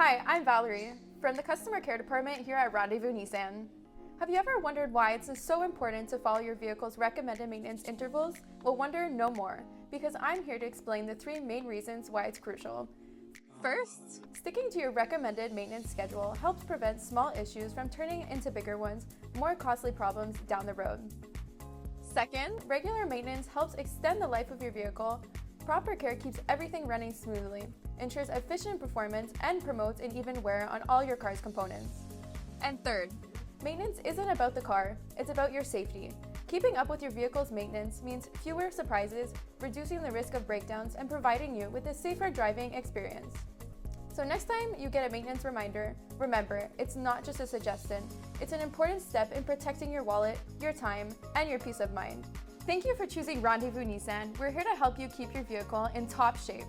Hi, I'm Valerie from the Customer Care Department here at Rendez-Vous Nissan. Have you ever wondered why it's so important to follow your vehicle's recommended maintenance intervals? Well, wonder no more, because I'm here to explain the 3 main reasons why it's crucial. First, sticking to your recommended maintenance schedule helps prevent small issues from turning into bigger ones, more costly problems down the road. Second, regular maintenance helps extend the life of your vehicle. Proper care keeps everything running smoothly, ensures efficient performance, and promotes an even wear on all your car's components. And third, maintenance isn't about the car, it's about your safety. Keeping up with your vehicle's maintenance means fewer surprises, reducing the risk of breakdowns, and providing you with a safer driving experience. So next time you get a maintenance reminder, remember, it's not just a suggestion, it's an important step in protecting your wallet, your time, and your peace of mind. Thank you for choosing Rendez-Vous Nissan. We're here to help you keep your vehicle in top shape.